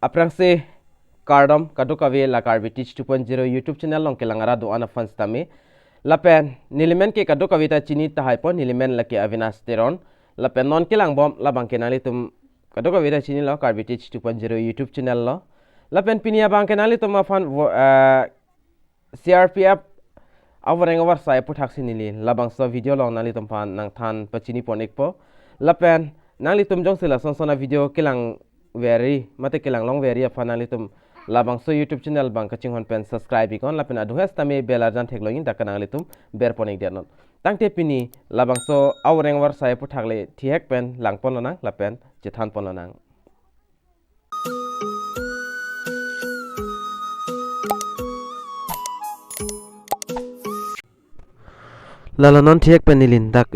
aprangse KARDOM kadukawe la karbi teach 2.0 YouTube channel long kelangara do ana fans tame lapen nilimen ke kadukawe ta chini ta hypo nilimen la ke Avinash Teron lapen non kelang bom labang kenali tum kadukawe ta chini lo karbi teach 2.0 YouTube channel lo lapen pinia bang kenali tum afan CRPF awareng awar sai puthak sinili labangso video long nali tum pan nang than pachini ponik po lapen nali tum jong sila sonsona video kelang very mate kelang long very afanali tum labangso YouTube channel bang kaching hon pen subscribe ikon lapen adu hes tame belarjan theklogin dakanali tum ber ponik dernon tangte pini labangso awareng awar sai puthakle thihek pen langpon lonang lapen jethan pon lonang lalanon thiek penilin dak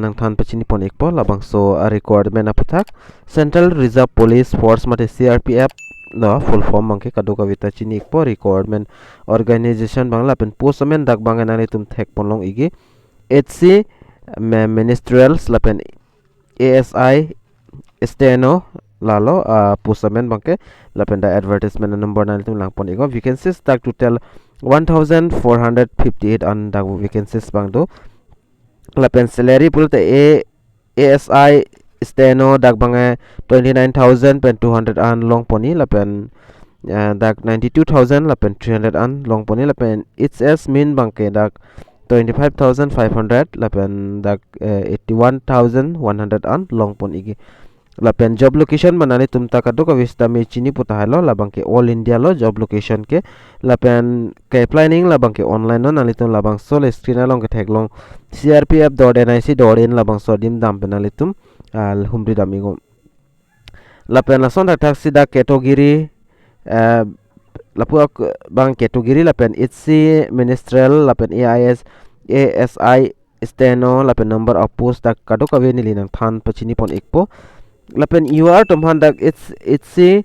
nang than pachini pon ekpo labangso recruitment APHUTHAK Central Reserve Police Force mate CRPF no full form mangke kaduka vita chini ekpo recruitment organization bangla pen postman dak banganani tum thek ponlong igi HC Ministerial lapen ASI Steno lalo postman bangke lapen da advertisement number nani tum langpon ego vacancies dak total 1458 on the vacancies bang do lapen salary pulte ASI Steno dak bang 29,200 an long poni lapen dak 92,000 lapen 300 an long poni lapen HS min bangke dak 25,500 lapen dak 81,100 an long pon igi lapen job location manani tumta kaduka vista me chini puta halo labang ke all India lo job location ke lapen ke planning labang ke online no nalitum labang sol screen along ke theklong crpf.nic.in labang so dim dam penalitum al humri damigo lapen la sonda taxi da category lapuak bang category lapen HC Ministerial lapen ASI Steno lapen number of post dak kaduka ve nilinang than pachini pon ekpo lapen UR tomhan dak HC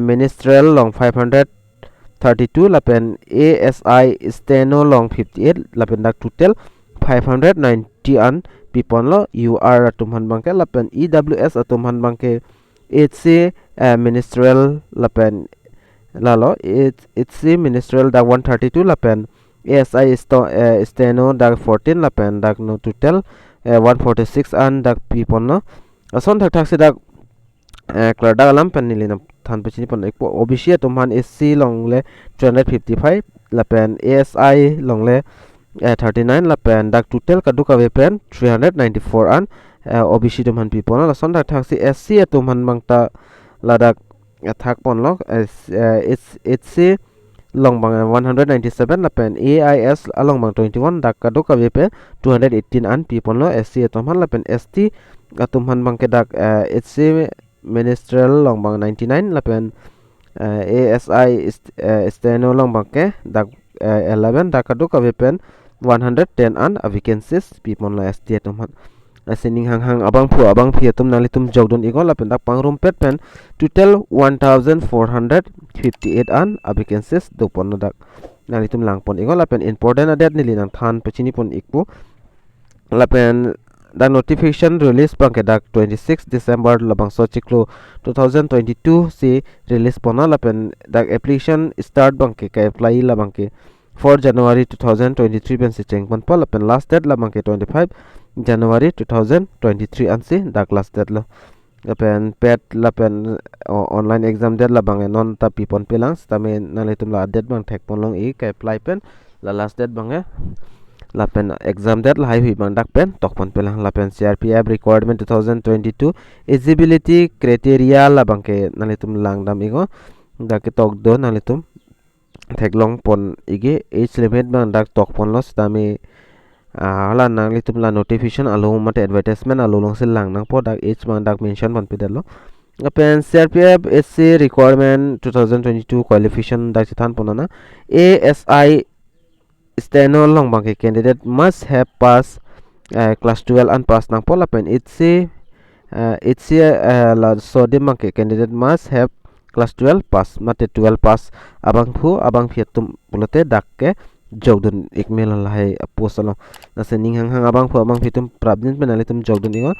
Ministerial long 532 lapen ASI Steno long 58 lapen dak total 590 an pipon lo UR tomhan bangke lapen EWS tomhan bangke HC Ministerial lapen lalo HC Ministerial dak 132 lapen ASI Steno dak 14 lapen dak no total 146 an dak pipon lo ason thak thak se dak klada alam panili na than pachini pon ekpo OBC tomhan SC long le 255 lapen ASI long le 39 lapen dak total kaduka ve pen 394 an OBC tomhan pipon la son thak thak se SC tomhan mangta ladak thak pon lo HC long bang 197 lapen AIS along bang 21 dak kaduka ve pen 218 an pipon lo SC tomhan lapen ST atumhan bangke dak HC Ministerial long bang 99 lapen ASI Steno long bangke dak 11 dak kaduka vepen 110 an vacancies pipon la ST atumhan asining hang abang phi atum nalitum jogdon igol lapen dak pangrum pet pen total 1458 an vacancies dopon dak nalitum langpon igol lapen important adet nilinang than pachini pon ikpu lapen the notification release bangke dak 26 December labangso chiklo 2022 si release pona lapen dak application start bangke ka apply labangke 4 January 2023 ben si cheng pon lapen last date labangke 25 January 2023 ansi dak last date lo lapen pet lapen online exam date labangke non ta pipon pelang stame nalitum la date bang thek pon long e ka apply pen la last date bangke lapen exam date la hi bang dak pen tokpon pelang lapen CRPF Recruitment 2022 eligibility criteria la bangke nalitum langdam igo dak tok do nalitum theklong pon ige age limit bang dak tokpon los tami hala nalitum la notification alo mate advertisement alo long sil lang nang po dak age bang dak mention pon pedalo lapen CRPF SC Requirement 2022 qualification dak chithan ponana ASI Steno long bangke candidate must have passed class 12 and pass nang pola pen HC la sodim bangke candidate must have class 12 pass mate 12 pass abang phi atum pulote dakke jogdun ikmel lahai post alo na se ning hang abang phu abang phitum prabnin penali tum jogdun ingo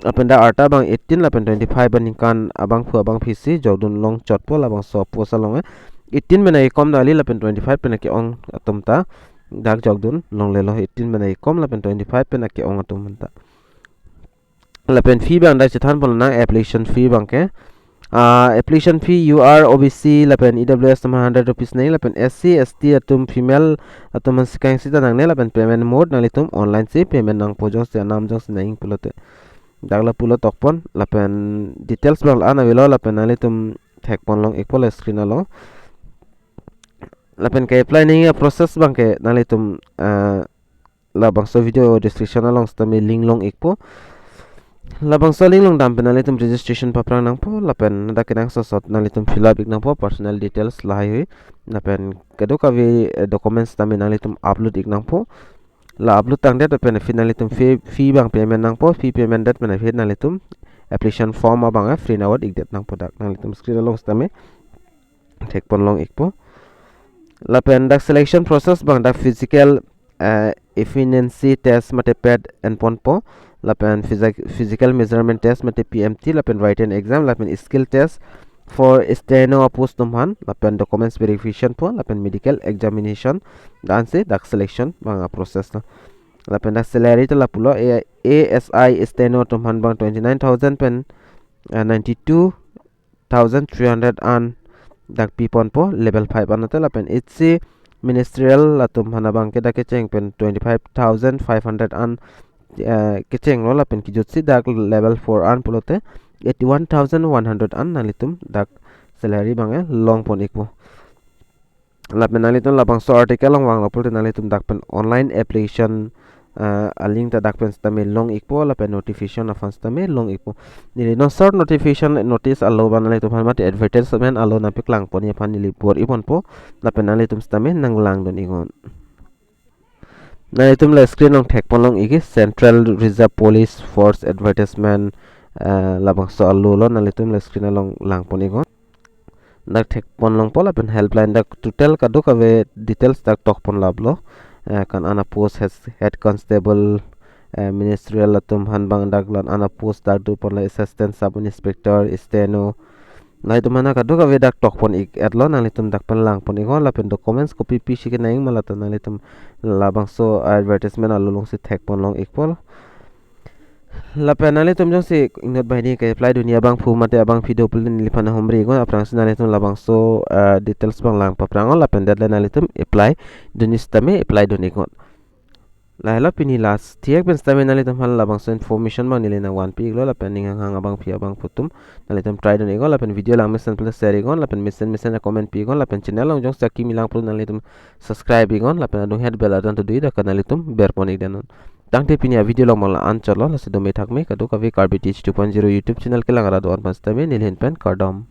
apenda arta bang 18 lapen 25 ban kan abang phu abang phisi jogdun long chot po labang so post alo 18 menai kom dali lapen 25 penaki ong atumta dak jogdun long lelo 18 menai kom lapen 25 penaki ong atumta lapen fee bang da chithan polna application fee bang ke application fee you are OBC lapen EWS tama 100 rupees nahi lapen SC ST atum female atum sikang sita nang ne lapen payment mode nalitum online se payment nang pojong se nam jong se naing pulote dagla pulo tokpon lapen details bang ana velo lapen nalitum thekpon long ekpol screen alo lapen ke apply nahi process bang ke nalitum labangso video description along stami link long ekpo labangso link long dam penalitum registration paprang nang po lapen dakinang sosot nalitum fill up nang po personal details lahai hui lapen kedo kavi documents tami nalitum upload ik nang po la upload tang det pen finalitum fee bang payment nang po fee payment det pen nalitum application form abang free nawad ik det nang po dak nalitum screen along stami thek pon long ik po lapen dak selection process bang dak physical efficiency test mate pad and pon po lapen physical measurement test mate PMT lapen written exam lapen skill test for Steno post tumhan lapen documents verification po lapen medical examination dan se dak selection bang process na lapen dak salary to lapulo ASI Steno tumhan bang 29,000 pen 92,300 an dak pipon po level 5 anate lapen HC Ministerial latum hanabang ke dak kecheng pen 25,500 an kecheng lo lapen kijutsi dak level 4 an pulote 81,100 an nalitum dak salary bange long pon ikpo lapen nalitum labang so article long wang lapul nalitum dak pen online application a link ta dak pen stame long ikpo lapen notification afan stame long ikpo nili no short notification notice allo banale to phan mate advertisement allo na piklang pon ye phan nili por ipon po lapen nalitum stame nang lang don ingon nalitum la screen long thek pon long igi Central Reserve Police Force advertisement labang so allo lo nalitum la screen along lang pon igon dak thek pon long pola pen helpline dak total ka dok ave details dak tok pon lablo kan ana post head constable Ministerial latum hanbang dak lan ana post dak du pon la assistant sub inspector Steno lai tu mana ka dok ave dak tok pon ik atlo nalitum dak pen lang pon igon lapen documents copy pc ke naing malata nalitum labang so advertisement allo long se thek pon long ikpol lapen nalitum jong se ingot bahini ke apply dunia bang phu mate abang video pulin lipana homri igon aprang se nalitum labang so details bang lang paprang lapen deadline nalitum apply dunis tame apply donigon la pini last tiek ben stame nalitum hal labang so information bang nilena 1 pi lo lapen ning hang abang phi abang putum nalitum try donigon lapen video lang mesen plus share igon lapen mesen comment pi igon lapen channel long jong sakki milang pul nalitum subscribe igon lapen adung head bell adan to dui da kanalitum berpon igdanon tangte pinia video long mala an chalo la se do me thakme kadu kavi karbitich 2.0 youtube channel ke langara do an pastame nilhen pen kardom